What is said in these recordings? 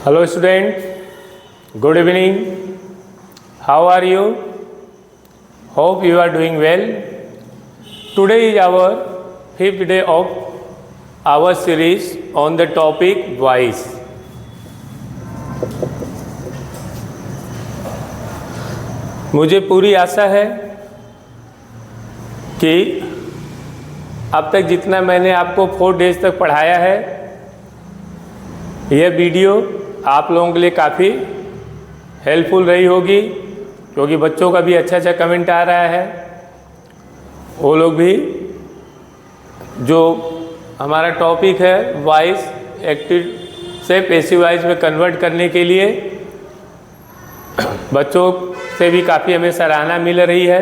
Hello student, good evening. How are you? Hope you are doing well. Today is our fifth day of our series on the topic voice. मुझे पूरी आशा है कि अब तक जितना मैंने आपको 4 डेज तक पढ़ाया है, यह वीडियो आप लोगों के लिए काफ़ी हेल्पफुल रही होगी, क्योंकि बच्चों का भी अच्छा कमेंट आ रहा है। वो लोग भी जो हमारा टॉपिक है वॉइस एक्टिव से पैसिव वॉइस में कन्वर्ट करने के लिए बच्चों से भी काफ़ी हमें सराहना मिल रही है।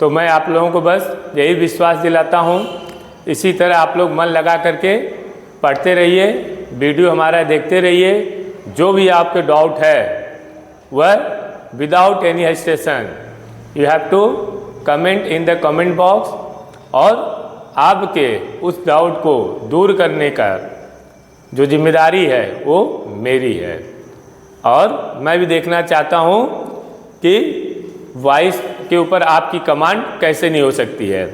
तो मैं आप लोगों को बस यही विश्वास दिलाता हूँ, इसी तरह आप लोग मन लगा करके पढ़ते रहिए, वीडियो हमारा देखते रहिए। जो भी आपके डाउट है वह without any hesitation you have to comment in the comment box, और आपके उस डाउट को दूर करने का जो जिम्मेदारी है वो मेरी है। और मैं भी देखना चाहता हूँ कि वॉइस के ऊपर आपकी कमांड कैसे नहीं हो सकती है।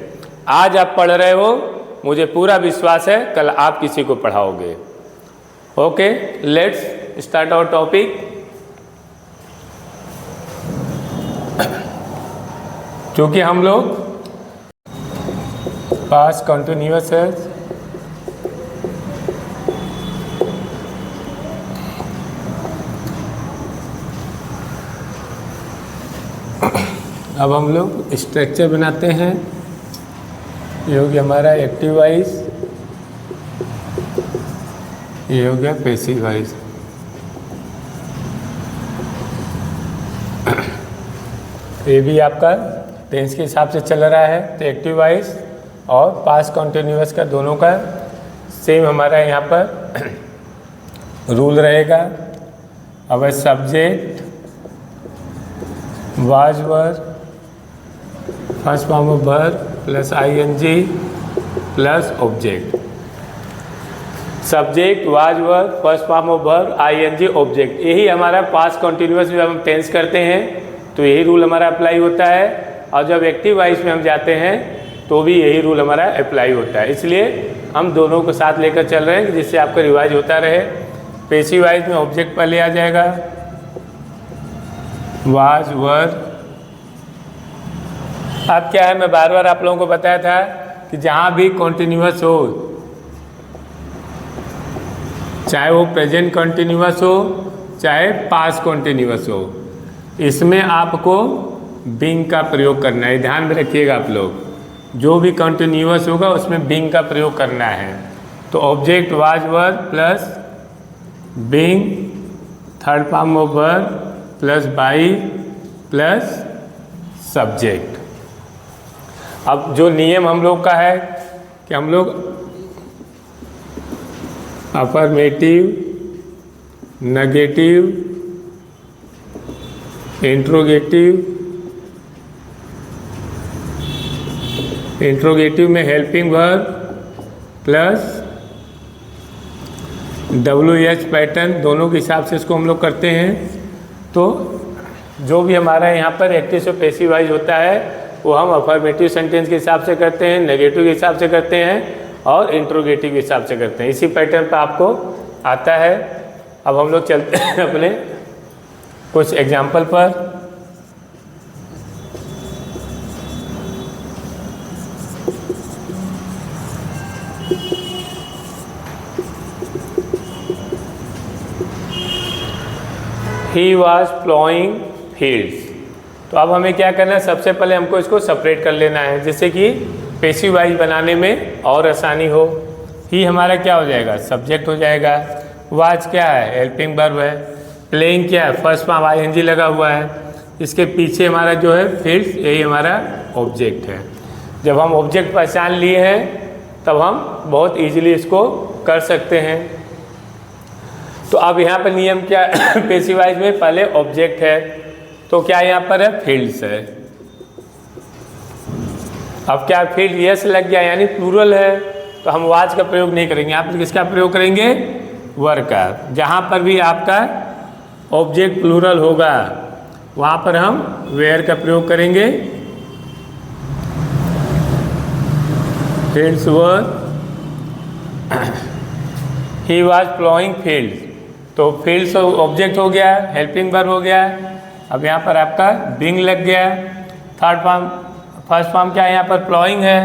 आज आप पढ़ रहे हो, मुझे पूरा विश्वास है कल आप किसी को पढ़ाओगे। Okay, let's start our topic. क्योंकि हम लोग पास्ट कंटिन्यूअस है, अब हम लोग स्ट्रक्चर बनाते हैं। ये हो गया हमारा एक्टिव वॉइस, ये हो गया पैसिव वॉइस। ये भी आपका टेंस के हिसाब से चल रहा है, तो एक्टिव वॉइस और पास्ट कंटिन्यूअस का दोनों का सेम हमारा यहाँ पर रूल रहेगा। अब subject was were first form of verb plus ING plus object. Subject was verb first form of verb ING object, यही हमारा पास्ट कंटिन्यूअस में हम टेंस करते हैं तो यही रूल हमारा अप्लाई होता है। और जब एक्टिव वॉइस में हम जाते हैं तो भी यही रूल हमारा अप्लाई होता है। इसलिए हम दोनों को साथ लेकर चल रहे हैं जिससे आपका रिवाइज होता रहे। पैसिव वॉइस में ऑब्जेक्ट पहले आ जाएगा, वाज वर। अब क्या है, मैं बार बार आप लोगों को बताया था कि जहाँ भी कॉन्टिन्यूअस हो, चाहे वो प्रेजेंट कॉन्टिन्यूअस हो चाहे पास्ट कॉन्टिन्यूअस हो, इसमें आपको बीइंग का प्रयोग करना है। ध्यान में रखिएगा आप लोग, जो भी कंटिन्यूअस होगा उसमें बीइंग का प्रयोग करना है। तो object was were plus being third form of verb plus by plus subject. अब जो नियम हम लोग का है कि हम लोग अफर्मेटिव, नेगेटिव, इंट्रोगेटिव में helping verb plus WH pattern, दोनों के हिसाब से इसको हम लोग करते हैं। तो जो भी हमारा यहाँ पर एक्टिव से पैसिव वॉइस होता है वो हम अफर्मेटिव सेंटेंस के हिसाब से करते हैं, नेगेटिव के हिसाब से करते हैं और इंट्रोगेटिव के हिसाब से करते हैं। इसी पैटर्न पर आपको आता है। अब हम लोग चलते हैं अपने कुछ एग्जाम्पल पर। He was ploughing fields. तो अब हमें क्या करना है, सबसे पहले हमको इसको सेपरेट कर लेना है जिससे कि पैसिव वॉइस बनाने में और आसानी हो। ही हमारा क्या हो जाएगा, सब्जेक्ट हो जाएगा। वाज क्या है, हेल्पिंग वर्ब है। प्लेइंग क्या है, फर्स्ट फॉर्म आईएनजी लगा हुआ है। इसके पीछे हमारा जो है फील्ड्स, यही हमारा ऑब्जेक्ट है। जब हम ऑब्जेक्ट पहचान लिए हैं तब हम बहुत ईजिली इसको कर सकते हैं। तो अब यहाँ पर नियम क्या है, पैसिव वॉइस में पहले ऑब्जेक्ट है तो क्या यहाँ पर है, फील्ड्स है। अब क्या फील्ड यस लग गया यानी प्लूरल है, तो हम वाज का प्रयोग नहीं करेंगे। यहाँ पर किसका प्रयोग करेंगे, वर का। जहाँ पर भी आपका ऑब्जेक्ट प्लूरल होगा वहाँ पर हम वेयर का प्रयोग करेंगे। Fields were, he was ploughing field, तो फील्ड्स ऑब्जेक्ट हो गया, हेल्पिंग वर्ब हो गया। अब यहाँ पर आपका बीइंग लग गया। थर्ड फॉर्म, फर्स्ट फॉर्म क्या है यहाँ पर प्लॉइंग है,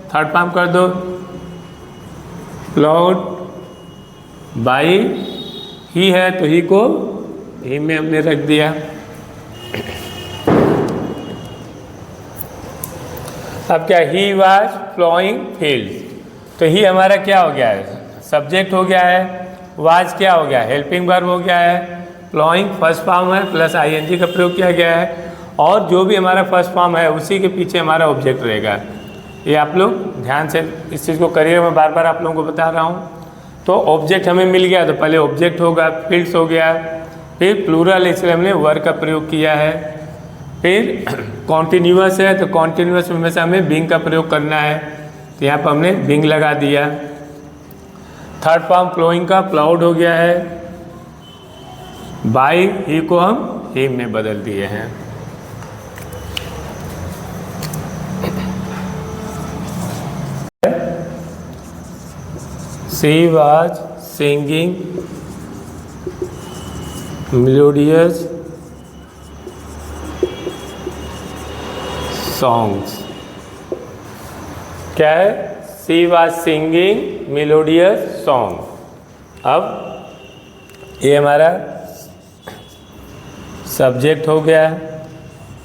थर्ड फॉर्म कर दो प्लॉड बाई ही है तो ही को ही में हमने रख दिया। अब क्या ही वाज प्लॉइंग फील्ड, तो ही हमारा क्या हो गया है, सब्जेक्ट हो गया है। वाज क्या हो गया, हेल्पिंग वर्ब हो गया है। प्लॉइंग फर्स्ट फॉर्म है प्लस आईएनजी का प्रयोग किया गया है, और जो भी हमारा फर्स्ट फॉर्म है उसी के पीछे हमारा ऑब्जेक्ट रहेगा। ये आप लोग ध्यान से इस चीज़ को करिए, मैं बार बार आप लोगों को बता रहा हूँ। तो ऑब्जेक्ट हमें मिल गया तो पहले ऑब्जेक्ट होगा, फील्ड्स हो गया, फिर प्लूरल इसलिए हमने वर्ब का प्रयोग किया है। फिर कॉन्टिन्यूअस है तो कॉन्टिन्यूअस में से हमें बीइंग का प्रयोग करना है, तो यहाँ पर हमने बीइंग लगा दिया। थर्ड फॉर्म प्लॉइंग का प्लाउड हो गया है, बाई ही को हम ही में बदल दिए हैं। She was singing melodious songs। क्या है, She was singing melodious song। अब ये हमारा सब्जेक्ट हो गया,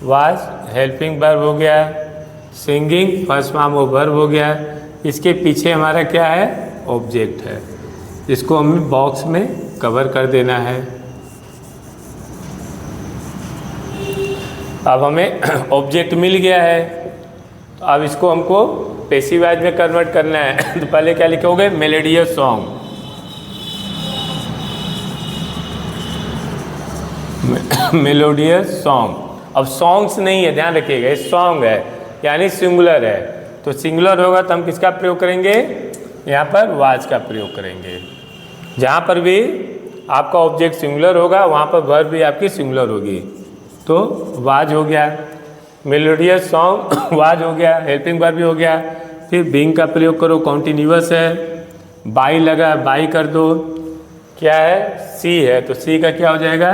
was हेल्पिंग वर्ब हो गया, singing first form of verb हो गया। इसके पीछे हमारा क्या है, ऑब्जेक्ट है, इसको हमें बॉक्स में कवर कर देना है। अब हमें ऑब्जेक्ट मिल गया है, तो अब इसको हमको पैसिव वॉइस में कन्वर्ट करना है। तो पहले क्या लिखोगे, मेलोडियस सॉन्ग, मेलोडियस सॉन्ग। अब सॉन्ग्स नहीं है, ध्यान रखिएगा, ये सॉन्ग है यानी सिंगुलर है, तो सिंगुलर होगा तो हम किसका प्रयोग करेंगे, यहाँ पर वाज का प्रयोग करेंगे। जहाँ पर भी आपका ऑब्जेक्ट सिंगुलर होगा वहाँ पर वर्ब भी आपकी सिंगुलर होगी, तो वाज हो गया। मेलोडियस सॉन्ग वाज हो गया, हेल्पिंग वर्ब भी हो गया। फिर बीइंग का प्रयोग करो, कॉन्टिन्यूअस है, बाई लगा बाई कर दो, क्या है सी है तो सी का क्या हो जाएगा,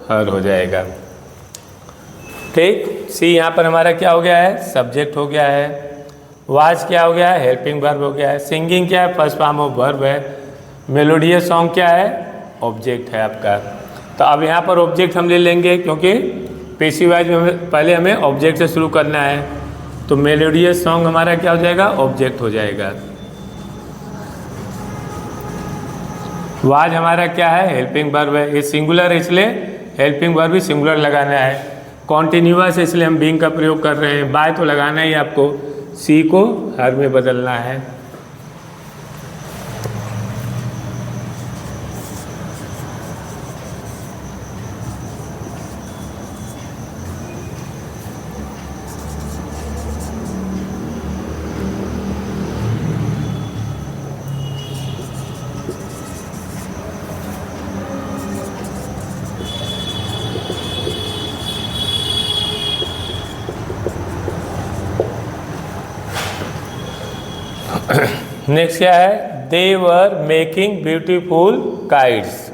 हर हो जाएगा। ठीक, सी यहाँ पर हमारा क्या हो गया है, सब्जेक्ट हो गया है। वाज क्या हो गया है, हेल्पिंग वर्ब हो गया है। सिंगिंग क्या है, फर्स्ट फॉर्म ऑफ वर्ब है। मेलोडियस सॉन्ग क्या है, ऑब्जेक्ट है आपका। तो अब यहाँ पर ऑब्जेक्ट हम ले लेंगे, क्योंकि पैसिव वॉइस में पहले हमें ऑब्जेक्ट से शुरू करना है, तो मेलोडियस सॉन्ग हमारा क्या हो जाएगा, ऑब्जेक्ट हो जाएगा। वाज हमारा क्या है, हेल्पिंग वर्ब है, ये सिंगुलर है इसलिए हेल्पिंग वर्ब भी सिंगुलर लगाना है। कॉन्टिन्यूअस है इसलिए हम बीइंग का प्रयोग कर रहे हैं, बाय तो लगाना ही आपको, सी को हर में बदलना है। नेक्स्ट क्या है, दे वर मेकिंग ब्यूटीफुल काइट्स।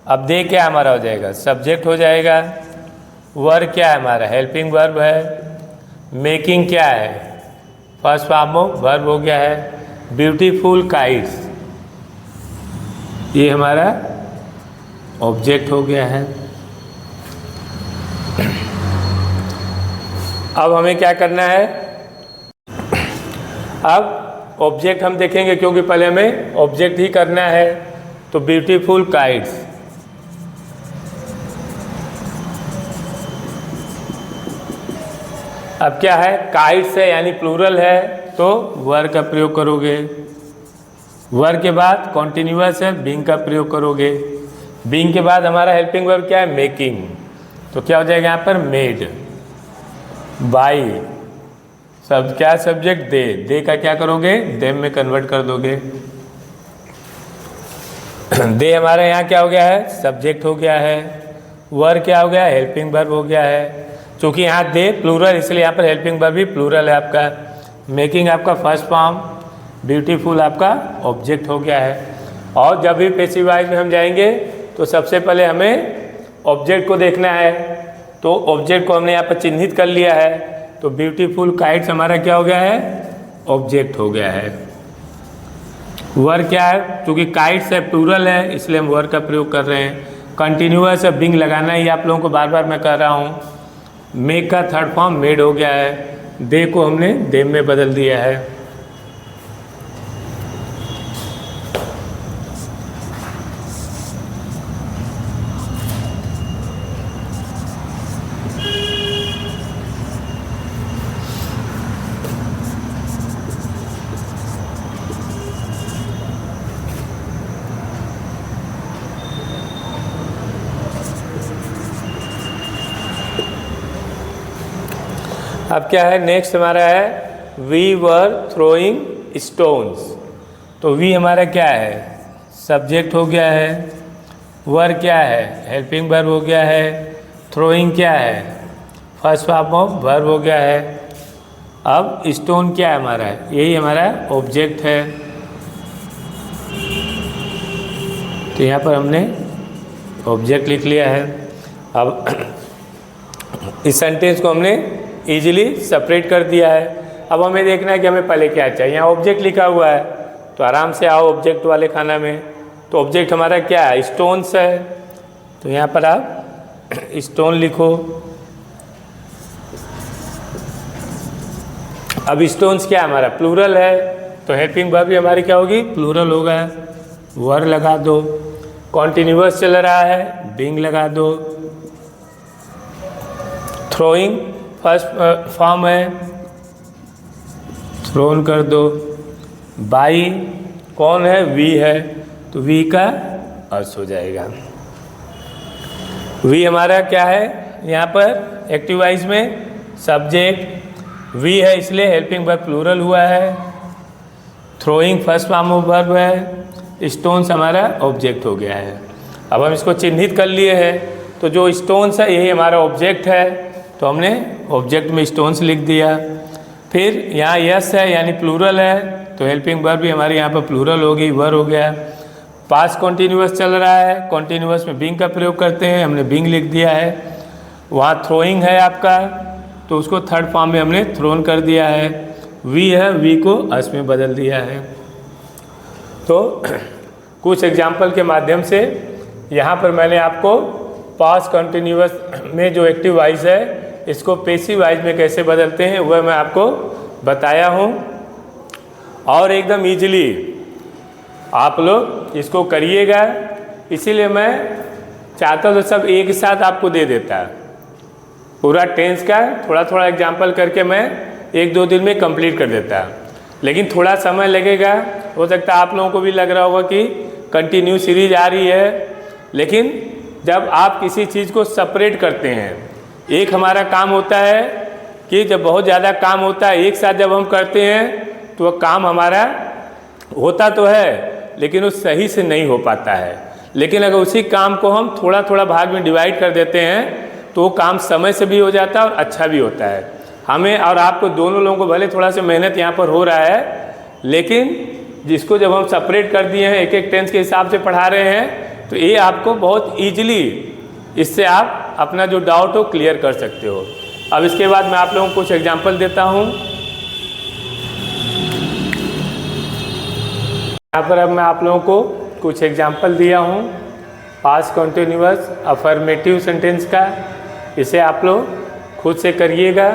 अब दे क्या हमारा हो जाएगा, सब्जेक्ट हो जाएगा। वर क्या है हमारा, हेल्पिंग वर्ब है। मेकिंग क्या है, फर्स्ट फॉर्म ऑफ वर्ब हो गया है। ब्यूटीफुल काइट्स ये हमारा ऑब्जेक्ट हो गया है। अब हमें क्या करना है, अब ऑब्जेक्ट हम देखेंगे, क्योंकि पहले हमें ऑब्जेक्ट ही करना है। तो ब्यूटीफुल काइट्स, अब क्या है, काइट्स है यानी प्लूरल है, तो वर का प्रयोग करोगे। वर के बाद कॉन्टिन्यूअस है, बीइंग का प्रयोग करोगे। बीइंग के बाद हमारा हेल्पिंग वर्ब क्या है, मेकिंग, तो क्या हो जाएगा यहाँ पर, मेड बाई, सब क्या सब्जेक्ट दे, दे का क्या करोगे, देम में कन्वर्ट कर दोगे। दे हमारे यहाँ क्या हो गया है, सब्जेक्ट हो गया है। वर क्या हो गया, हेल्पिंग वर्ब हो गया है। चूँकि यहाँ दे प्लूरल, इसलिए यहाँ पर हेल्पिंग वर्ब भी प्लूरल है आपका। मेकिंग आपका फर्स्ट फॉर्म, ब्यूटीफुल आपका ऑब्जेक्ट हो गया है। और जब भी पैसिव वॉइस में हम जाएंगे तो सबसे पहले हमें ऑब्जेक्ट को देखना है। तो ऑब्जेक्ट को हमने यहाँ पर चिन्हित कर लिया है। तो ब्यूटीफुल काइट्स हमारा क्या हो गया है, ऑब्जेक्ट हो गया है। वर क्या है, क्योंकि काइट्स है प्लूरल है, इसलिए हम वर का प्रयोग कर रहे हैं। कंटिन्यूअस है, बिंग लगाना ही आप लोगों को बार बार मैं कह रहा हूँ। मेक का थर्ड फॉर्म मेड हो गया है। दे को हमने देम में बदल दिया है। अब क्या है, नेक्स्ट हमारा है वी वर थ्रोइंग स्टोन्स। तो वी हमारा क्या है, सब्जेक्ट हो गया है। वर क्या है, हेल्पिंग वर्ब हो गया है। थ्रोइंग क्या है, फर्स्ट फॉर्म ऑफ वर्ब हो गया है। अब स्टोन क्या है हमारा, यही हमारा ऑब्जेक्ट है। तो यहाँ पर हमने ऑब्जेक्ट लिख लिया है। अब इस सेंटेंस को हमने इजीली सेपरेट कर दिया है। अब हमें देखना है कि हमें पहले क्या चाहिए। यहाँ ऑब्जेक्ट लिखा हुआ है, तो आराम से आओ ऑब्जेक्ट वाले खाना में। तो ऑब्जेक्ट हमारा क्या है, स्टोन्स है। तो यहाँ पर आप स्टोन लिखो। अब स्टोन्स क्या है हमारा, प्लूरल है, तो हेल्पिंग वर्ब भी हमारी क्या होगी, प्लूरल होगा। वर लगा दो। कॉन्टिन्यूअस चल रहा है, बिंग लगा दो। थ्रोइंग फर्स्ट फॉर्म है, थ्रोन कर दो। बाई कौन है, वी है, तो वी का अर्थ हो जाएगा। वी हमारा क्या है, यहाँ पर एक्टिव वॉइस में सब्जेक्ट वी है, इसलिए हेल्पिंग वर्ब प्लूरल हुआ है। Throwing first form of verb है। स्टोन्स हमारा ऑब्जेक्ट हो गया है। अब हम इसको चिन्हित कर लिए हैं। तो जो स्टोन्स है यही हमारा ऑब्जेक्ट है, तो हमने ऑब्जेक्ट में स्टोन्स लिख दिया। फिर यहाँ यस है यानी प्लूरल है, तो हेल्पिंग वर्ब भी हमारी यहाँ पर प्लूरल होगी, वर हो गया। पास्ट कॉन्टिन्यूअस चल रहा है, कॉन्टिन्यूअस में बिंग का प्रयोग करते हैं, हमने बिंग लिख दिया है। वहाँ थ्रोइंग है आपका, तो उसको थर्ड फॉर्म में हमने थ्रोन कर दिया है। वी है, वी को अस में बदल दिया है। तो कुछ एग्जाम्पल के माध्यम से यहाँ पर मैंने आपको पास्ट कॉन्टिन्यूअस में जो एक्टिव वॉइस है इसको पैसिव वॉइस में कैसे बदलते हैं वह मैं आपको बताया हूँ। और एकदम इजीली आप लोग इसको करिएगा, इसीलिए मैं चाहता हूँ तो सब एक साथ आपको दे देता। पूरा टेंस का थोड़ा थोड़ा एग्जाम्पल करके मैं 1-2 दिन में कंप्लीट कर देता, लेकिन थोड़ा समय लगेगा। हो सकता है आप लोगों को भी लग रहा होगा कि कंटिन्यू सीरीज आ रही है, लेकिन जब आप किसी चीज़ को सेपरेट करते हैं, एक हमारा काम होता है कि जब बहुत ज़्यादा काम होता है एक साथ जब हम करते हैं तो वह काम हमारा होता तो है लेकिन वो सही से नहीं हो पाता है। लेकिन अगर उसी काम को हम थोड़ा थोड़ा भाग में डिवाइड कर देते हैं तो वो काम समय से भी हो जाता है और अच्छा भी होता है। हमें और आपको दोनों लोगों को भले थोड़ा सा मेहनत यहाँ पर हो रहा है, लेकिन जिसको जब हम सेपरेट कर दिए हैं एक एक टेंस के हिसाब से पढ़ा रहे हैं तो ये आपको बहुत ईजिली इससे आप अपना जो डाउट हो क्लियर कर सकते हो। अब इसके बाद मैं आप लोगों को कुछ एग्जाम्पल देता हूँ। यहाँ पर अब मैं आप लोगों को कुछ एग्जाम्पल दिया हूँ पास्ट कॉन्टिन्यूअस अफर्मेटिव सेंटेंस का। इसे आप लोग खुद से करिएगा,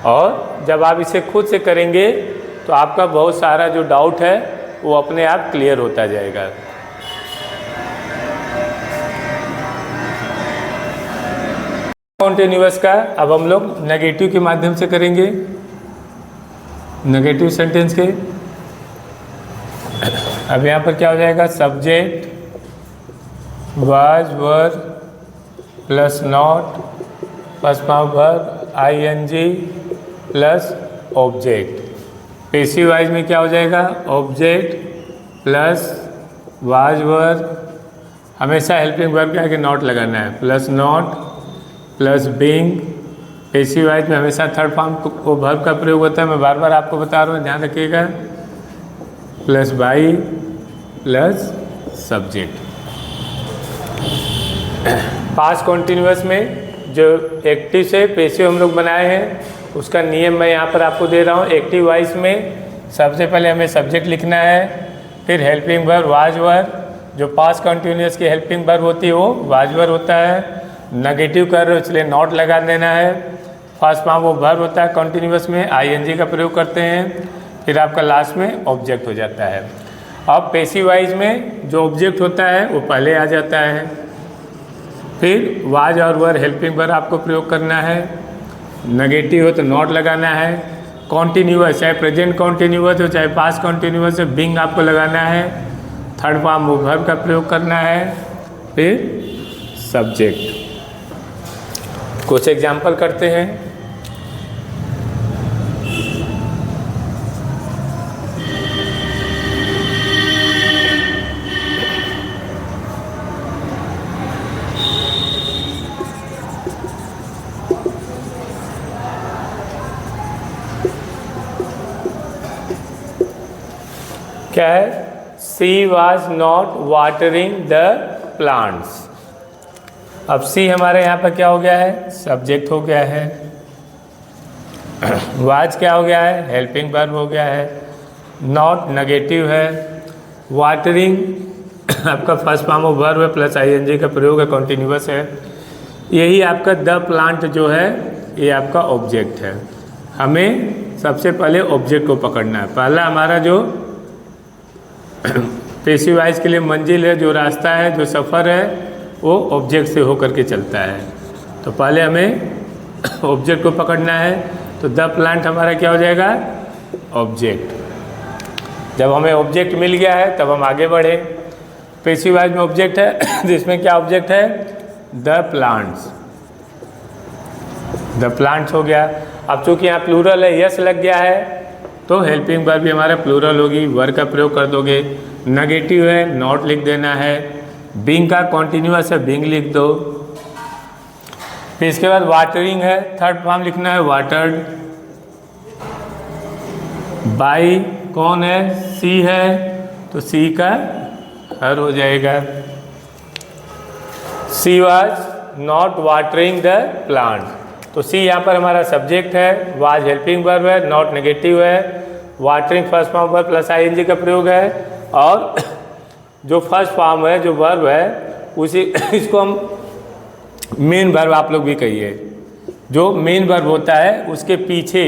और जब आप इसे खुद से करेंगे तो आपका बहुत सारा जो डाउट है वो अपने आप क्लियर होता जाएगा। कॉन्टिन्यूअस का अब हम लोग नेगेटिव के माध्यम से करेंगे, नेगेटिव सेंटेंस के। अब यहाँ पर क्या हो जाएगा, subject was were plus not first form verb ING plus object. Passive voice में क्या हो जाएगा, ऑब्जेक्ट प्लस वाज वर हमेशा हेल्पिंग वर्ब के आगे नॉट लगाना है, plus not plus being. Passive voice में हमेशा थर्ड फॉर्म को वर्ब का प्रयोग होता है, मैं बार बार आपको बता रहा हूँ, ध्यान रखिएगा। Plus by plus subject. Past continuous में जो एक्टिव से पैसिव हम लोग बनाए हैं उसका नियम मैं यहाँ पर आपको दे रहा हूँ। एक्टिव वॉइस में सबसे पहले हमें सब्जेक्ट लिखना है, फिर हेल्पिंग वर्ब वाज वर, जो पास्ट कॉन्टिन्यूअस की हेल्पिंग वर्ब होती है वो वाज वर होता है। नेगेटिव कर रहे हो इसलिए नॉट लगा देना है। फर्स्ट फॉर्म वो वर्ब होता है कॉन्टिन्यूअस में, आईएनजी का प्रयोग करते हैं, फिर आपका लास्ट में ऑब्जेक्ट हो जाता है। अब पैसिव वॉइस में जो ऑब्जेक्ट होता है वो पहले आ जाता है, फिर वाज और वर हेल्पिंग वर्ब आपको प्रयोग करना है। नेगेटिव हो तो नॉट लगाना है। कॉन्टिन्यूअस चाहे प्रेजेंट कॉन्टिन्यूअस हो चाहे पास्ट कॉन्टिन्यूअस हो, बिंग आपको लगाना है। थर्ड फॉर्म वो वर्ब का प्रयोग करना है, फिर सब्जेक्ट। कुछ एग्जाम्पल करते हैं। क्या है? She was not watering the plants. अब सी हमारे यहाँ पर क्या हो गया है? सब्जेक्ट हो गया है। वाज क्या हो गया है? हेल्पिंग वर्ब हो गया है। नॉट नेगेटिव है। वाटरिंग आपका फर्स्ट फॉर्म ऑफ वर्ब है प्लस आईएनजी का प्रयोग है, कॉन्टिन्यूअस है। यही आपका द प्लांट जो है ये आपका ऑब्जेक्ट है। हमें सबसे पहले ऑब्जेक्ट को पकड़ना है। पहला हमारा जो पैसिव वॉइस के लिए मंजिल है, जो रास्ता है, जो सफ़र है, वो ऑब्जेक्ट से होकर के चलता है। तो पहले हमें ऑब्जेक्ट को पकड़ना है। तो द प्लांट हमारा क्या हो जाएगा? ऑब्जेक्ट। जब हमें ऑब्जेक्ट मिल गया है तब हम आगे बढ़े। पैसिव वॉइस में ऑब्जेक्ट है, जिसमें क्या ऑब्जेक्ट है? The plants. द प्लांट्स हो गया। अब चूंकि यहाँ प्लूरल है, यस लग गया है, तो हेल्पिंग वर्ब भी हमारा प्लूरल होगी, वर का प्रयोग कर दोगे। नेगेटिव है, नॉट लिख देना है। बिंग का कॉन्टिन्यूअस है, बिंग लिख दो। फिर इसके बाद वाटरिंग है, थर्ड फॉर्म लिखना है वाटर्ड। बाई कौन है? सी है, तो सी का हर हो जाएगा। She was not watering the plant. तो सी यहाँ पर हमारा सब्जेक्ट है, वाज हेल्पिंग वर्ब है, नॉट नेगेटिव है, watering first form verb plus ING का प्रयोग है। और जो फर्स्ट फॉर्म है, जो वर्ब है, उसी इसको हम मेन वर्ब आप लोग भी कहिए। जो मेन वर्ब होता है उसके पीछे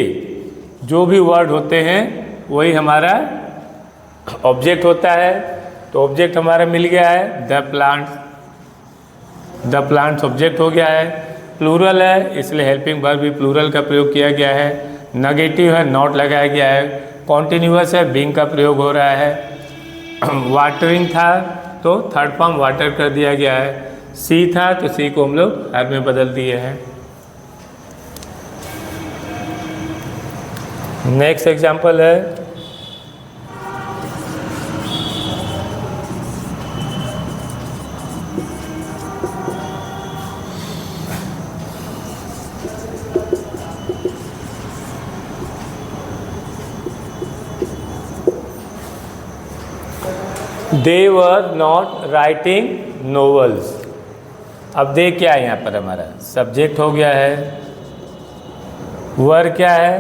जो भी वर्ड होते हैं वही हमारा ऑब्जेक्ट होता है। तो ऑब्जेक्ट हमारा मिल गया है the plants. The plants object हो गया है। प्लूरल है इसलिए हेल्पिंग वर्ब भी प्लूरल का प्रयोग किया गया है। नेगेटिव है, नॉट लगाया गया है। कॉन्टिन्यूअस है, बिंग का प्रयोग हो रहा है। वाटरिंग था तो थर्ड फॉर्म वाटर कर दिया गया है। सी था तो सी को हम लोग हर में बदल दिए हैं। नेक्स्ट एग्जांपल है दे वर नॉट राइटिंग नोवेल्स। अब दे क्या है? यहाँ पर हमारा सब्जेक्ट हो गया है। वर क्या है?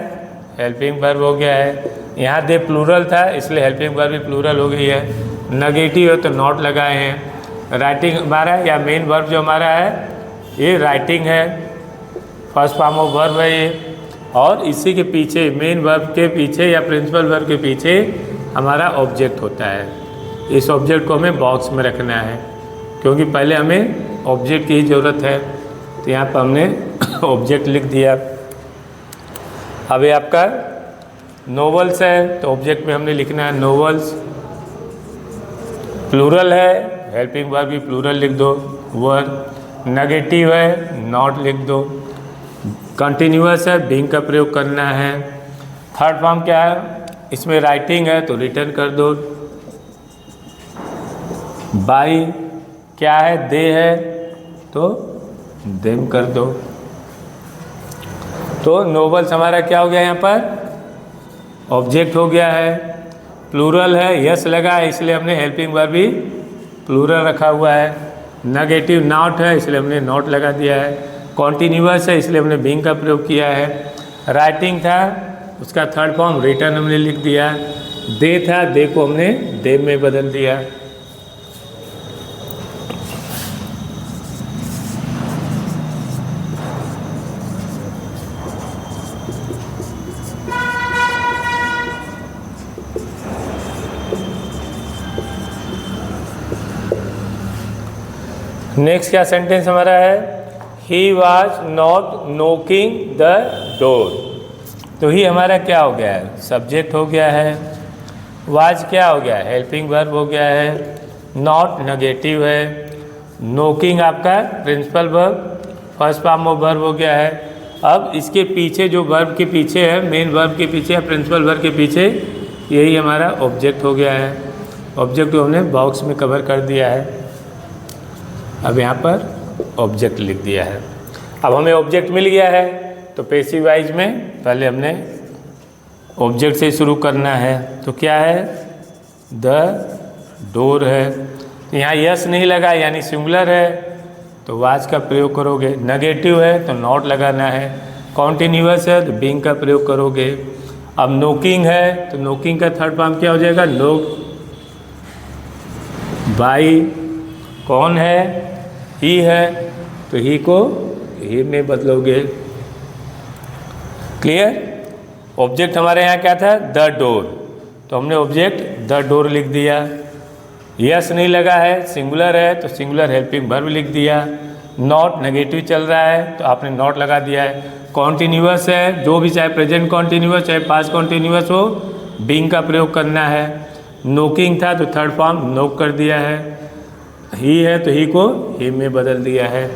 हेल्पिंग वर्ब हो गया है। यहाँ दे प्लूरल था इसलिए हेल्पिंग वर्ब भी प्लूरल हो गई है। नेगेटिव है तो नॉट लगाए हैं। राइटिंग हमारा या मेन वर्ब जो हमारा है ये राइटिंग है, फर्स्ट फॉर्म ऑफ वर्ब है ये। और इसी के पीछे मेन वर्ब के पीछे या प्रिंसिपल वर्ब के पीछे हमारा ऑब्जेक्ट होता है। इस ऑब्जेक्ट को हमें बॉक्स में रखना है क्योंकि पहले हमें ऑब्जेक्ट की ही ज़रूरत है। तो यहाँ पर हमने ऑब्जेक्ट लिख दिया। अब ये आपका नोवेल्स है तो ऑब्जेक्ट में हमने लिखना है नोवेल्स। प्लूरल है, हेल्पिंग वर्ब भी प्लूरल लिख दो, वर। नेगेटिव है, नॉट लिख दो। कंटिन्यूअस है, बिंग का प्रयोग करना है। थर्ड फॉर्म क्या है? इसमें राइटिंग है तो रिटर्न कर दो। बाई क्या है, दे है, तो देम कर दो। तो नोबल्स हमारा क्या हो गया, यहाँ पर ऑब्जेक्ट हो गया है। प्लूरल है, यस लगा है इसलिए हमने हेल्पिंग वर्ब भी प्लूरल रखा हुआ है। नेगेटिव नॉट है इसलिए हमने नॉट लगा दिया है। कॉन्टिन्यूअस है इसलिए हमने बीइंग का प्रयोग किया है। राइटिंग था, उसका थर्ड फॉर्म रिटर्न हमने लिख दिया। दे था, दे को हमने दे में बदल दिया। नेक्स्ट क्या सेंटेंस हमारा है, he was not knocking the door. तो ही हमारा क्या हो गया है, सब्जेक्ट हो गया है। वाज क्या हो गया है, हेल्पिंग वर्ब हो गया है। नॉट नेगेटिव है। नोकिंग आपका principal verb, first form of verb हो गया है। अब इसके पीछे जो वर्ब के पीछे है, मेन वर्ब के पीछे या प्रिंसिपल वर्ब के पीछे, यही हमारा ऑब्जेक्ट हो गया है। ऑब्जेक्ट को हमने बॉक्स में कवर कर दिया है। अब यहाँ पर ऑब्जेक्ट लिख दिया है। अब हमें ऑब्जेक्ट मिल गया है तो पैसिव वाइज में पहले हमने ऑब्जेक्ट से शुरू करना है। तो क्या है, द डोर है। यहाँ यस नहीं लगा यानी सिंगुलर है तो वाज का प्रयोग करोगे। नेगेटिव है तो नॉट लगाना है। कॉन्टिन्यूअस है तो बीइंग का प्रयोग करोगे। अब नोकिंग है तो नोकिंग का थर्ड फॉर्म क्या हो जाएगा, नोक बाई। कौन है, ही है तो ही को ही में बदलोगे। क्लियर। ऑब्जेक्ट हमारे यहाँ क्या था, द डोर, तो हमने ऑब्जेक्ट द डोर लिख दिया। यस नहीं लगा है, सिंगुलर है तो सिंगुलर हेल्पिंग वर्ब लिख दिया। नॉट नेगेटिव चल रहा है तो आपने नॉट लगा दिया है। कॉन्टिन्यूअस है, जो भी चाहे प्रेजेंट कॉन्टिन्यूअस चाहे पास्ट कॉन्टिन्यूअस हो, बीइंग का प्रयोग करना है। नोकिंग था तो थर्ड फॉर्म नोक कर दिया है। ही है तो ही को ही में बदल दिया है।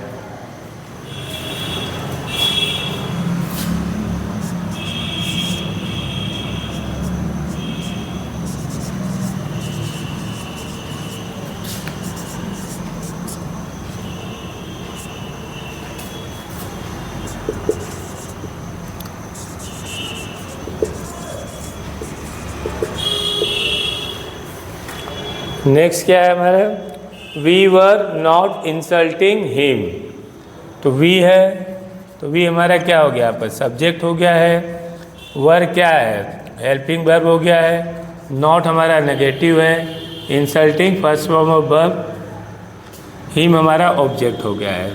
नेक्स्ट क्या है हमारा, we were not insulting him. तो वी है तो वी हमारा क्या हो गया, यहाँ पर सब्जेक्ट हो गया है। वर क्या है, हेल्पिंग वर्ब हो गया है। नॉट हमारा नेगेटिव है। Insulting first form of verb. Him हमारा ऑब्जेक्ट हो गया है।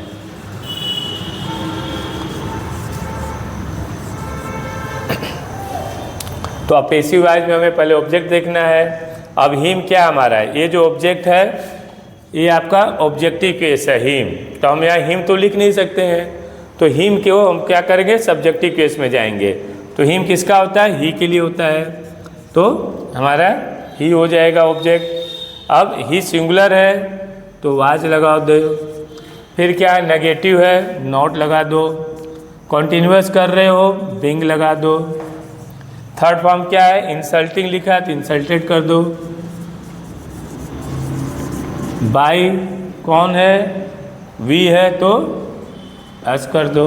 तो अब पैसिव वॉइस में हमें पहले ऑब्जेक्ट देखना है। अब हिम क्या हमारा है, ये जो ऑब्जेक्ट है ये आपका ऑब्जेक्टिव केस है हिम। तो हम यहाँ हिम तो लिख नहीं सकते हैं, तो हिम के हम क्या करेंगे, सब्जेक्टिव केस में जाएंगे। तो हिम किसका होता है, ही के लिए होता है, तो हमारा ही हो जाएगा ऑब्जेक्ट। अब ही सिंगुलर है तो वाज लगा दो। फिर क्या है, नेगेटिव है, नॉट लगा दो। कॉन्टिन्यूअस कर रहे हो, बीइंग लगा दो। थर्ड फॉर्म क्या है, इंसल्टिंग लिखा है तो इंसल्टेड कर दो। बाई कौन है, वी है तो एस कर दो।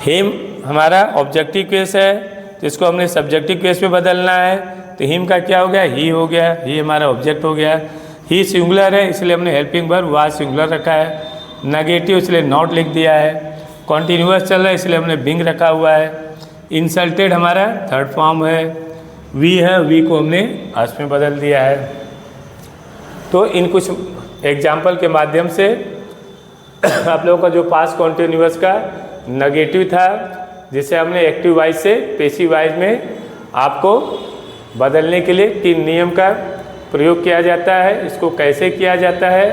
हिम हमारा ऑब्जेक्टिव केस है तो इसको हमने सब्जेक्टिव केस में बदलना है। तो हिम का क्या हो गया, ही हो गया। ही हमारा ऑब्जेक्ट हो गया। ही सिंगुलर है इसलिए हमने हेल्पिंग वर्ब वाज सिंगुलर रखा है। नेगेटिव इसलिए नॉट लिख दिया है। कॉन्टिन्यूअस चल रहा है इसलिए हमने बीइंग रखा हुआ है। इंसल्टेड हमारा थर्ड फॉर्म है। वी है, वी को हमने अस में बदल दिया है। तो इन कुछ एग्जाम्पल के माध्यम से आप लोगों का जो पास्ट कॉन्टिन्यूअस का नेगेटिव था, जिसे हमने एक्टिव वाइज से पैसिव वाइज में आपको बदलने के लिए 3 नियम का प्रयोग किया जाता है। इसको कैसे किया जाता है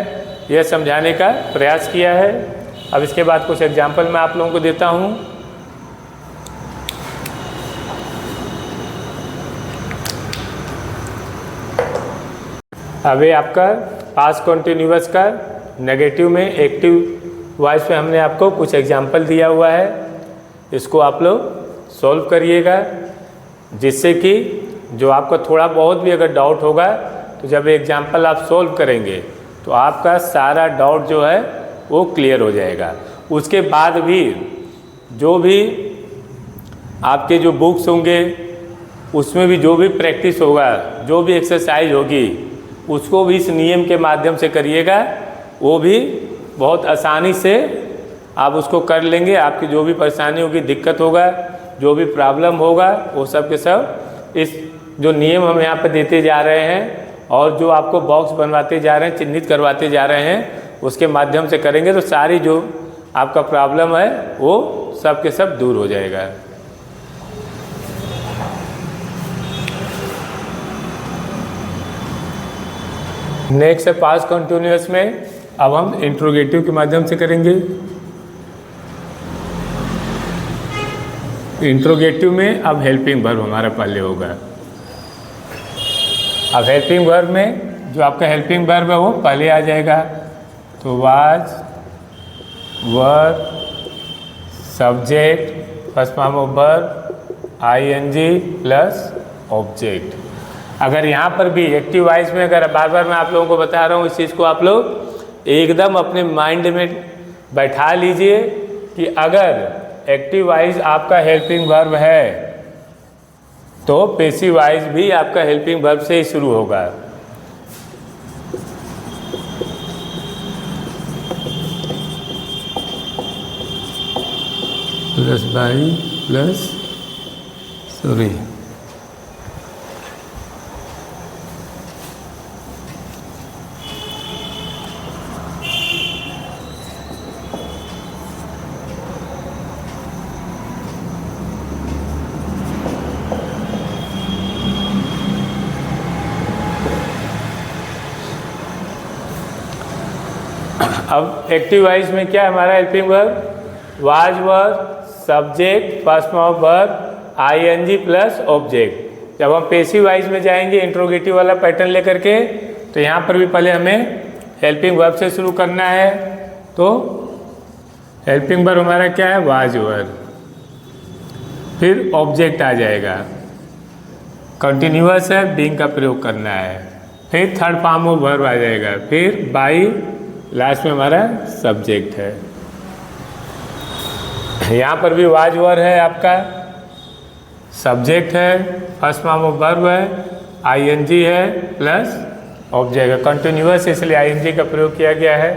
यह समझाने का प्रयास किया है। अब इसके बाद कुछ एग्जाम्पल मैं आप लोगों को देता हूँ। अभी आपका पास्ट कॉन्टिन्यूअस का नेगेटिव में एक्टिव वॉइस पे हमने आपको कुछ एग्जाम्पल दिया हुआ है। इसको आप लोग सॉल्व करिएगा, जिससे कि जो आपका थोड़ा बहुत भी अगर डाउट होगा तो तो जब एग्जाम्पल आप सोल्व करेंगे तो आपका सारा डाउट जो है वो क्लियर हो जाएगा। उसके बाद भी जो भी आपके जो बुक्स होंगे उसमें भी जो भी प्रैक्टिस होगा, जो भी एक्सरसाइज होगी, उसको भी इस नियम के माध्यम से करिएगा। वो भी बहुत आसानी से आप उसको कर लेंगे। आपकी जो भी परेशानी होगी, दिक्कत होगा, जो भी प्रॉब्लम होगा, वो सब के सब इस जो नियम हम यहाँ पर देते जा रहे हैं और जो आपको बॉक्स बनवाते जा रहे हैं, चिन्हित करवाते जा रहे हैं, उसके माध्यम से करेंगे तो सारी जो आपका प्रॉब्लम है वो सब के सब दूर हो जाएगा। नेक्स्ट है पास्ट कंटिन्यूअस में। अब हम इंट्रोगेटिव के माध्यम से करेंगे। इंट्रोगेटिव में अब हेल्पिंग वर्ब हमारा पहले होगा। अब हेल्पिंग वर्ब में जो आपका हेल्पिंग वर्ब है वो पहले आ जाएगा। तो was, were, subject, first form of verb, ING plus object. अगर यहाँ पर भी एक्टिव वाइज में अगर बार बार मैं आप लोगों को बता रहा हूँ, इस चीज़ को आप लोग एकदम अपने माइंड में बैठा लीजिए कि अगर एक्टिव वाइज आपका हेल्पिंग वर्ब है तो पैसिव वाइज भी आपका हेल्पिंग वर्ब से ही शुरू होगा। प्लस बाई प्लस सॉरी अब एक्टिव वाइज में क्या है हमारा helping verb? Was, were, subject, first form of verb, ING plus object. जब हम पैसिव वाइज में जाएंगे इंट्रोगेटिव वाला पैटर्न लेकर के, तो यहाँ पर भी पहले हमें हेल्पिंग वर्ब से शुरू करना है। तो हेल्पिंग वर्ब हमारा क्या है? वाज, वर, फिर ऑब्जेक्ट आ जाएगा, कंटिन्यूअस है, बीइंग का प्रयोग करना है, फिर थर्ड फॉर्म ऑफ वर्ब आ जाएगा, फिर बाई, लास्ट में हमारा सब्जेक्ट है। यहाँ पर भी वाज वर है, आपका सब्जेक्ट है, फर्स्ट फॉर्म ऑफ वर्ब है, आईएनजी है प्लस ऑब्जेक्ट है। कंटिन्यूअस इसलिए आईएनजी का प्रयोग किया गया है।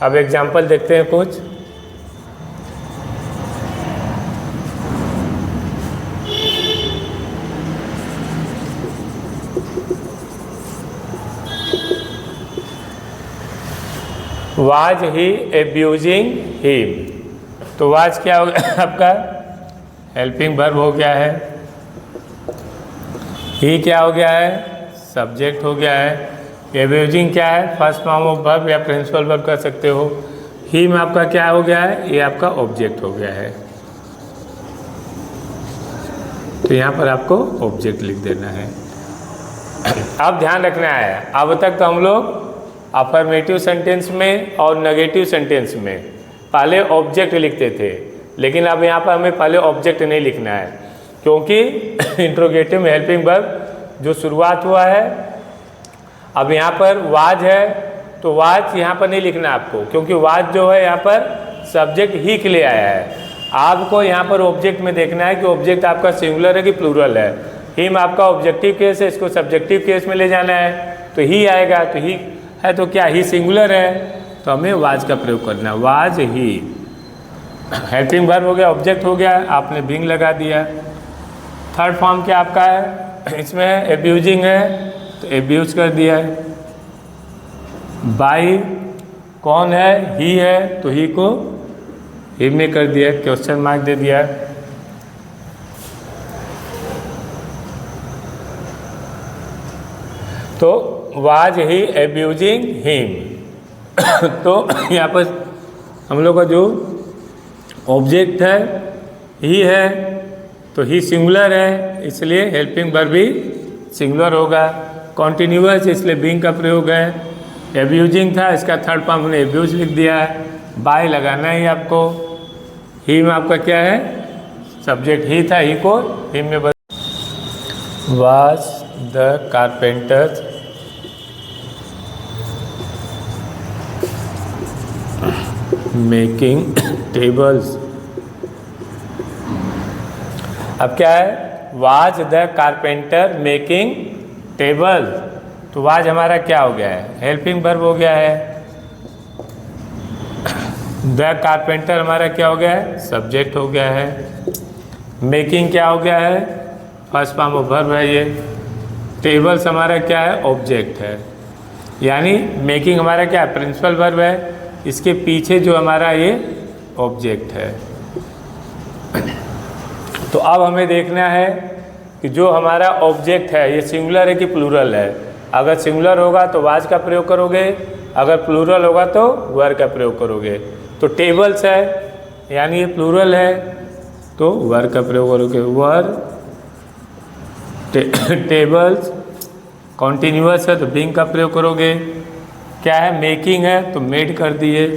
अब एग्जांपल देखते हैं कुछ। वाज ही एब्यूजिंग हिम, तो वाज क्या हो गया आपका? हेल्पिंग वर्ब हो गया है। ही क्या हो गया है? सब्जेक्ट हो गया है। एब्यूजिंग क्या है? फर्स्ट फॉर्म ऑफ वर्ब या प्रिंसिपल वर्ब कर सकते हो। ही में आपका क्या हो गया है? ये आपका ऑब्जेक्ट हो गया है। तो यहाँ पर आपको ऑब्जेक्ट लिख देना है। अब ध्यान रखना है, अब तक तो हम लोग अफर्मेटिव सेंटेंस में और नेगेटिव सेंटेंस में पहले ऑब्जेक्ट लिखते थे, लेकिन अब यहाँ पर हमें पहले ऑब्जेक्ट नहीं लिखना है, क्योंकि इंट्रोगेटिव में हेल्पिंग वर्ब जो शुरुआत हुआ है, अब यहाँ पर वाज है तो वाज यहाँ पर नहीं लिखना आपको, क्योंकि वाज जो है यहाँ पर सब्जेक्ट ही के लिए आया है। आपको यहाँ पर ऑब्जेक्ट में देखना है कि ऑब्जेक्ट आपका सिंगुलर है कि प्लूरल है। हिम आपका ऑब्जेक्टिव केस है, इसको सब्जेक्टिव केस में ले जाना है, तो ही आएगा। तो ही है तो क्या ही सिंगुलर है, तो हमें वाज का प्रयोग करना है। वाज ही हेल्पिंग वर्ब हो गया, ऑब्जेक्ट हो गया, आपने बीइंग लगा दिया। थर्ड फॉर्म क्या आपका है? इसमें एब्यूजिंग है तो एब्यूज कर दिया है। बाई कौन है? ही है, तो ही को ही में कर दिया, क्वेश्चन मार्क दे दिया। तो वाज ही एब्यूजिंग हिम। तो यहाँ पर हम लोग का जो ऑब्जेक्ट है ही है, तो ही सिंगुलर है, इसलिए हेल्पिंग वर्ब भी सिंगुलर होगा। कॉन्टिन्यूअस इसलिए बीइंग का प्रयोग है। एब्यूजिंग था, इसका थर्ड फॉर्म हमने एब्यूज लिख दिया है। बाय लगाना ही आपको। ही में आपका क्या है? सब्जेक्ट ही था, ही को ही में was the carpenter making tables. अब क्या है, was the carpenter making table. तो वाज हमारा क्या हो गया है, हेल्पिंग वर्ब हो गया है। द कारपेंटर हमारा क्या हो गया है, सब्जेक्ट हो गया है। मेकिंग क्या हो गया है, फर्स्ट फॉर्म ऑफ वर्ब है ये। टेबल्स हमारा क्या है, ऑब्जेक्ट है। यानी मेकिंग हमारा क्या है, प्रिंसिपल वर्ब है, इसके पीछे जो हमारा ये ऑब्जेक्ट है। तो अब हमें देखना है कि जो हमारा ऑब्जेक्ट है ये सिंगुलर है कि प्लूरल है। अगर सिंगुलर होगा तो वाज का प्रयोग करोगे, अगर प्लूरल होगा तो वर का प्रयोग करोगे। तो टेबल्स है यानी ये प्लूरल है तो वर का प्रयोग करोगे, वर। टेबल्स कॉन्टिन्यूअस है तो बीइंग का प्रयोग करोगे। क्या है, मेकिंग है तो मेड कर दिए,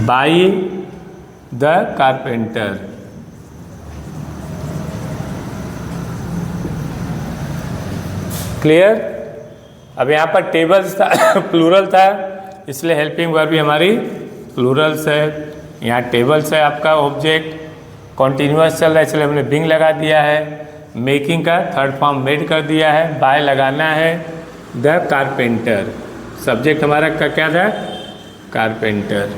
बाई द कारपेंटर। क्लियर। अब यहाँ पर टेबल्स था प्लूरल था, इसलिए हेल्पिंग वर्ब भी हमारी प्लूरल्स है। यहाँ टेबल्स है आपका ऑब्जेक्ट, कॉन्टिन्यूअस चल रहा है इसलिए हमने बिंग लगा दिया है। मेकिंग का थर्ड फॉर्म मेड कर दिया है, बाय लगाना है। द कारपेंटर, सब्जेक्ट हमारा का क्या था, carpenter.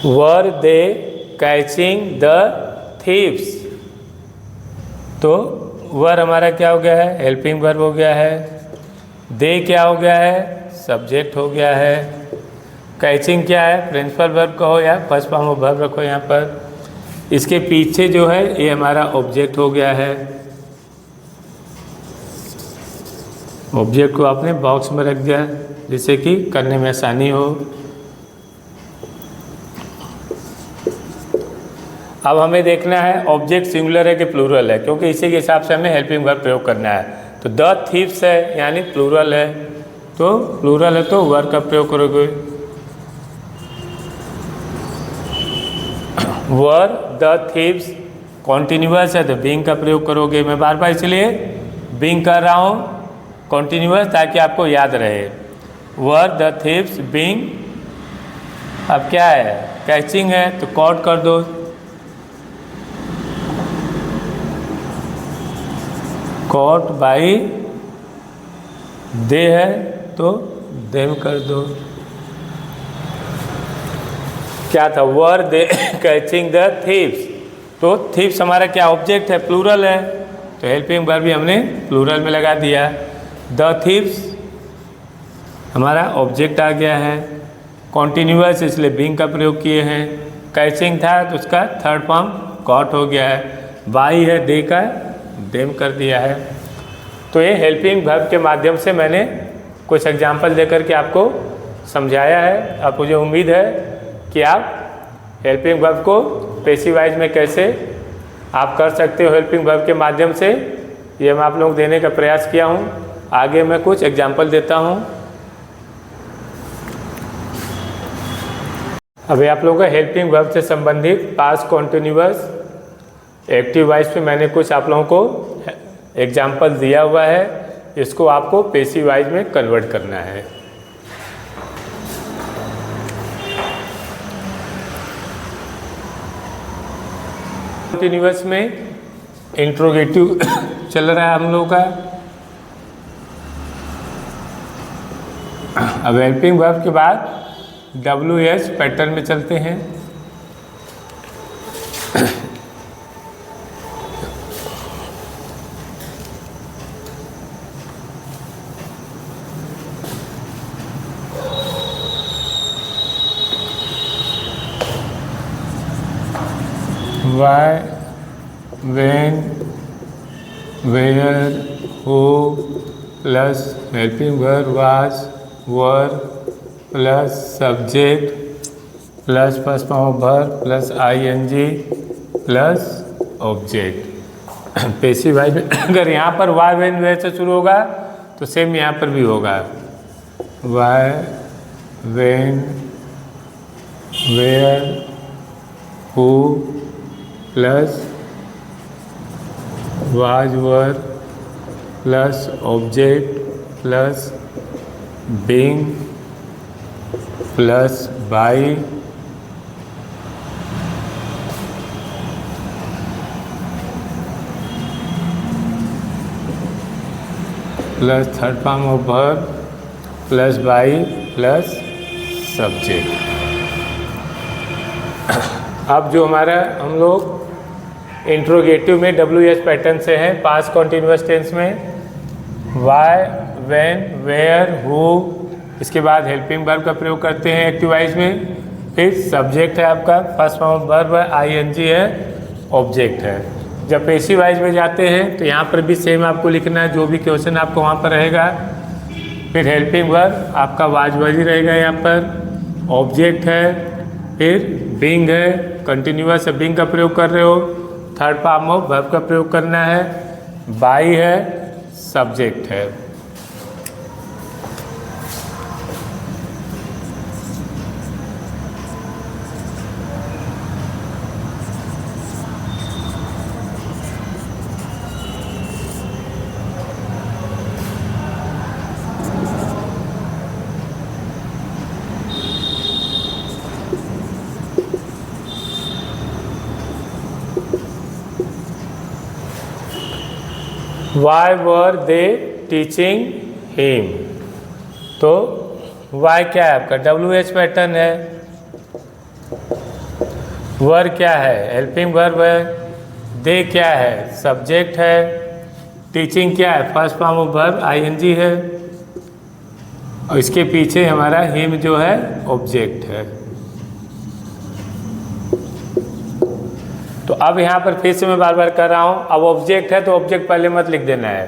Were they catching the thieves. तो वर हमारा क्या हो गया है, हेल्पिंग वर्ब हो गया है। दे क्या हो गया है, सब्जेक्ट हो गया है। कैचिंग क्या है, प्रिंसिपल वर्ब कहो या फर्स्ट फॉर्म ऑफ वर्ब रखो यहाँ पर। इसके पीछे जो है ये हमारा ऑब्जेक्ट हो गया है। ऑब्जेक्ट को आपने बॉक्स में रख दिया जिससे कि करने में आसानी हो। अब हमें देखना है ऑब्जेक्ट सिंगुलर है कि प्लूरल है, क्योंकि इसी के हिसाब से हमें हेल्पिंग वर्ब प्रयोग करना है। तो द थीव्स है यानी प्लूरल है, तो प्लूरल है तो वर्ब का प्रयोग करोगे, वर द थीव्स। कॉन्टिन्यूअस है तो बीइंग का प्रयोग करोगे। मैं बार बार इसलिए बीइंग कर रहा हूँ कॉन्टिन्यूअस ताकि आपको याद रहे। Were the thieves being. अब क्या है, कैचिंग है तो कॉट कर दो, कॉट बाई। दे है तो देम कर दो। क्या था, वर दे कैचिंग द थीव्स। तो थीव्स हमारा क्या ऑब्जेक्ट है, प्लूरल है, तो हेल्पिंग वर्ब भी हमने प्लूरल में लगा दिया। द थीव्स हमारा ऑब्जेक्ट आ गया है। कॉन्टिन्यूअस इसलिए बीइंग का प्रयोग किए हैं। कैचिंग था तो उसका थर्ड फॉर्म कॉट हो गया है। बाई है, दे का देम कर दिया है। तो ये हेल्पिंग वर्ब के माध्यम से मैंने कुछ एग्जाम्पल देकर के आपको समझाया है। अब मुझे उम्मीद है कि आप हेल्पिंग वर्ब को पैसिव वॉइस में कैसे आप कर सकते हो हेल्पिंग वर्ब के माध्यम से, ये मैं आप लोगों को देने का प्रयास किया हूँ। आगे मैं कुछ एग्जाम्पल देता हूँ। अभी आप लोगों को हेल्पिंग वर्ब से संबंधित पास्ट कॉन्टिन्यूअस एक्टिव वॉइस पे मैंने कुछ आप लोगों को एग्जाम्पल दिया हुआ है, इसको आपको पैसिव वॉइस में कन्वर्ट करना है। कॉन्टिन्यूअस में इंट्रोगेटिव चल रहा है हम लोगों का। अब हेल्पिंग वर्ब के बाद WH पैटर्न में चलते हैं। Why, when, where, who plus helping verb was, were plus subject plus first form of verb plus ing plus object। Passive wise में अगर यहाँ पर वाई वेन वेयर से शुरू होगा तो सेम यहाँ पर भी होगा, why when where who plus was were plus object plus being plus by plus third form of verb plus by plus subject. अब जो हमारा हम लोग इंट्रोगेटिव में WH पैटर्न से है पास्ट कॉन्टिन्यूअस टेंस में वाई व्हेन वेयर हु, इसके बाद हेल्पिंग वर्ब का प्रयोग करते हैं एक्टिव वाइज में, फिर सब्जेक्ट है आपका, फर्स्ट फॉर्म ऑफ वर्ब है, ING है, ऑब्जेक्ट है। जब पेसिव वाइज में जाते हैं तो यहाँ पर भी सेम आपको लिखना है, जो भी क्वेश्चन आपको वहाँ पर रहेगा। फिर हेल्पिंग वर्ब आपका वाज ही रहेगा, यहाँ पर ऑब्जेक्ट है, फिर बीइंग है, कंटिन्यूअस है, बीइंग का प्रयोग कर रहे हो, थर्ड फॉर्म ऑफ वर्ब का प्रयोग करना है, बाई है, सब्जेक्ट है। Why were they teaching him? तो why क्या है आपका WH पैटर्न है, वर क्या है हेल्पिंग वर्ब है, दे क्या है सब्जेक्ट है, टीचिंग क्या है first form of verb ING है, और इसके पीछे हमारा हिम जो है ऑब्जेक्ट है। तो अब यहाँ पर फिर से मैं बार बार कर रहा हूँ, अब ऑब्जेक्ट है तो ऑब्जेक्ट पहले मत लिख देना है,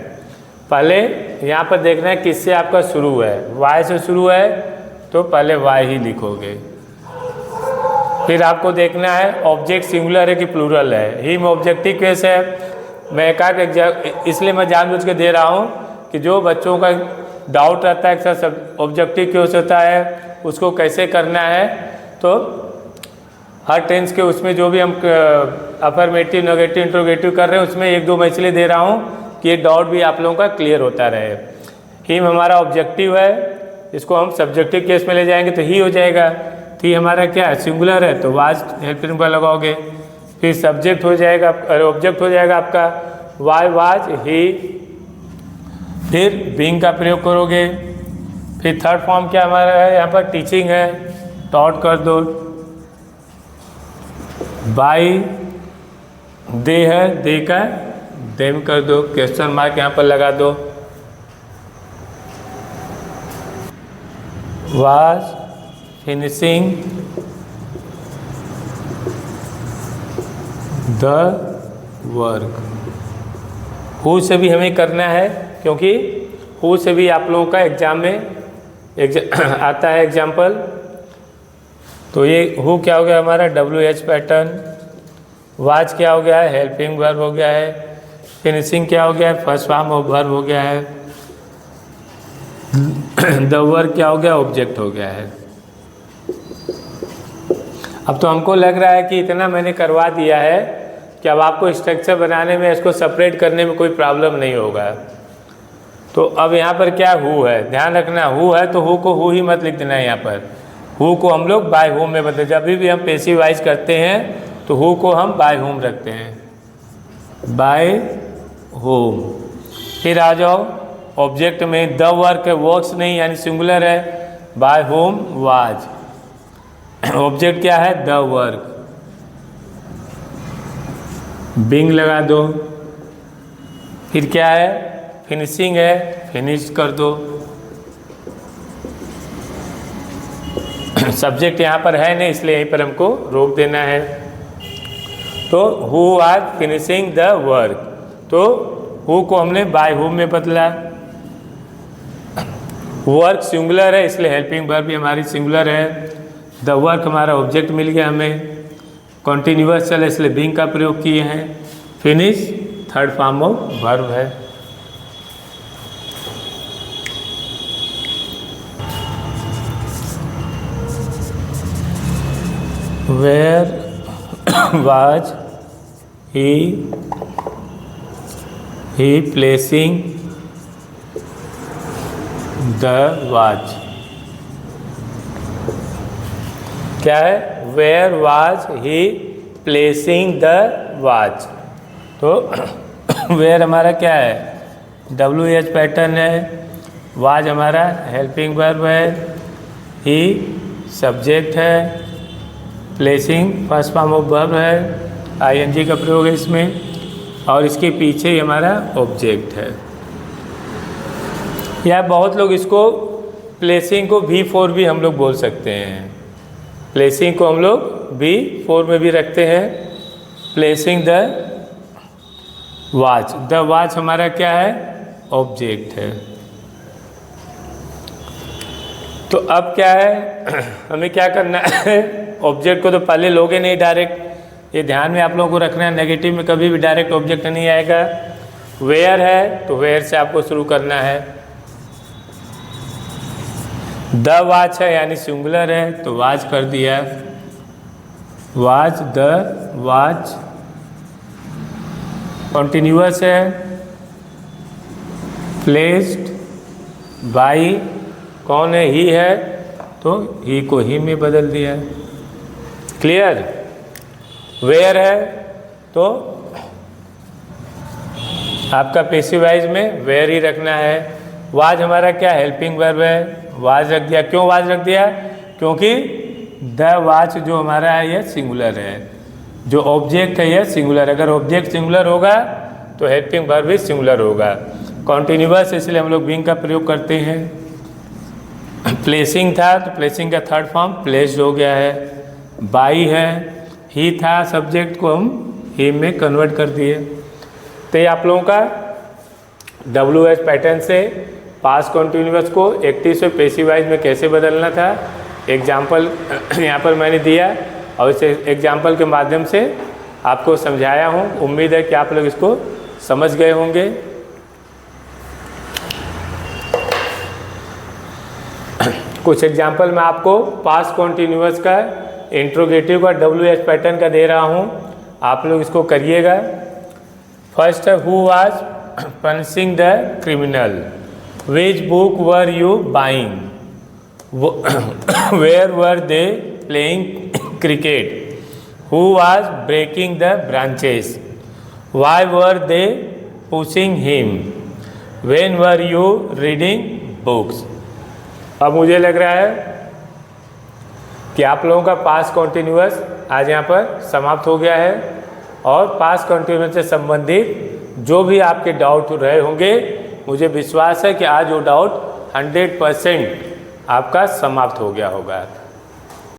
पहले यहाँ पर देखना है किससे आपका शुरू है, वाई से शुरू है तो पहले वाई ही लिखोगे। फिर आपको देखना है ऑब्जेक्ट सिंगुलर है कि प्लूरल है, हिम ऑब्जेक्टिव केस है। मैं एक इसलिए मैं जानबूझ के दे रहा हूँ कि जो बच्चों का डाउट रहता है कि सर ऑब्जेक्टिव केस होता है उसको कैसे करना है, तो हर टेंस के उसमें जो भी हम अफर्मेटिव नेगेटिव इंट्रोगेटिव कर रहे हैं उसमें एक दो मैं इसलिए दे रहा हूँ कि ये डाउट भी आप लोगों का क्लियर होता रहे। हिम हमारा ऑब्जेक्टिव है, इसको हम सब्जेक्टिव केस में ले जाएंगे तो ही हो जाएगा। ही हमारा क्या है सिंगुलर है तो वाज हेल्पिंग वर्ब लगाओगे, फिर सब्जेक्ट हो जाएगा ऑब्जेक्ट हो जाएगा आपका वाई वाज ही, फिर बीइंग का प्रयोग करोगे, फिर थर्ड फॉर्म क्या हमारा है यहाँ पर टीचिंग है, टॉट कर दो, बाई दे है, दे का देम कर दो, क्वेश्चन मार्क यहाँ पर लगा दो, was finishing the work. Who से भी हमें करना है क्योंकि हु से भी आप लोगों का एग्जाम में आता है एग्जाम्पल। तो ये हु क्या हो गया हमारा WH पैटर्न, वाज क्या हो गया है हेल्पिंग वर्ब हो गया है, फिनिशिंग क्या हो गया है फर्स्ट फॉर्म ऑफ वर्ब हो गया है, द वर्क क्या हो गया ऑब्जेक्ट हो गया है। अब तो हमको लग रहा है कि इतना मैंने करवा दिया है कि अब आपको स्ट्रक्चर बनाने में इसको सेपरेट करने में कोई प्रॉब्लम नहीं होगा। तो अब यहाँ पर क्या हु है, ध्यान रखना हु है तो हु को हु ही मत लिख देना है, यहाँ पर हु को हम लोग बाय होम में बदले, जब भी हम पेसिव वाइज करते हैं तो हु को हम बाय होम रखते हैं, बाय होम। फिर आ जाओ ऑब्जेक्ट में द वर्क है, वर्क्स नहीं यानी सिंगुलर है, बाय होम वाज, ऑब्जेक्ट क्या है द वर्क, बिंग लगा दो, फिर क्या है फिनिशिंग है, फिनिश कर दो, सब्जेक्ट यहाँ पर है नहीं इसलिए यहीं पर हमको रोक देना है। तो who was finishing the work, तो हु को हमने बाय हुम में बदला, वर्क सिंगुलर है इसलिए हेल्पिंग वर्ब भी हमारी सिंगुलर है, द वर्क हमारा ऑब्जेक्ट मिल गया हमें, कॉन्टिन्यूअस चल इसलिए बीइंग का प्रयोग किए हैं, finish third form of verb है। Where was he placing the watch? क्या है? Where was he placing the watch? तो where हमारा क्या है? WH पैटर्न है। was हमारा हेल्पिंग वर्ब है। he सब्जेक्ट है। Placing first form of verb है। ING का प्रयोग है इसमें, और इसके पीछे ही हमारा ऑब्जेक्ट है। या बहुत लोग इसको प्लेसिंग को V4 भी हम लोग बोल सकते हैं। प्लेसिंग को हम लोग V4 में भी रखते हैं। Placing the watch, the watch हमारा क्या है? ऑब्जेक्ट है। तो अब क्या है, हमें क्या करना है? ऑब्जेक्ट को तो पहले लोगे नहीं डायरेक्ट, ये ध्यान में आप लोगों को रखना है। नेगेटिव में कभी भी डायरेक्ट ऑब्जेक्ट नहीं आएगा। वेयर है तो वेयर से आपको शुरू करना है। द वॉच है यानी सिंगुलर है तो वॉच कर दिया। Watch the watch. कॉन्टिन्यूअस है। प्लेस्ड बाई, कौन है? ही है तो ही को ही में बदल दिया। क्लियर? वेयर है तो आपका पैसिवाइज में वेयर ही रखना है। वाज हमारा क्या? हेल्पिंग वर्ब है। वाज रख दिया। क्यों वाज रख दिया? क्योंकि द वाच जो हमारा है यह सिंगुलर है, जो ऑब्जेक्ट है यह सिंगुलर। अगर ऑब्जेक्ट सिंगुलर होगा तो हेल्पिंग वर्ब भी सिंगुलर होगा। कॉन्टिन्यूअस इसलिए हम लोग बीइंग का प्रयोग करते हैं। प्लेसिंग था तो प्लेसिंग का थर्ड फॉर्म प्लेस्ड हो गया है। बाई है। ही था, सब्जेक्ट को हम ही में कन्वर्ट कर दिए। तो ये आप लोगों का WH पैटर्न से पास्ट कॉन्टिन्यूअस को एक्टिव से पैसिवाइज में कैसे बदलना था, एग्जाम्पल यहाँ पर मैंने दिया और इस एग्जाम्पल के माध्यम से आपको समझाया हूँ। उम्मीद है कि आप लोग इसको समझ गए होंगे। कुछ एग्जाम्पल मैं आपको पास्ट कॉन्टिन्यूअस का, इंट्रोगेटिव का, WH पैटर्न का दे रहा हूँ, आप लोग इसको करिएगा। फर्स्ट है, who was punishing the criminal? Which book were you buying? Where were they playing cricket? Who was breaking the branches? Why were they pushing him? When were you reading books? अब मुझे लग रहा है कि आप लोगों का पास्ट कॉन्टिन्यूअस आज यहाँ पर समाप्त हो गया है, और पास्ट कॉन्टिन्यूअस से संबंधित जो भी आपके डाउट रहे होंगे, मुझे विश्वास है कि आज वो डाउट 100% आपका समाप्त हो गया होगा।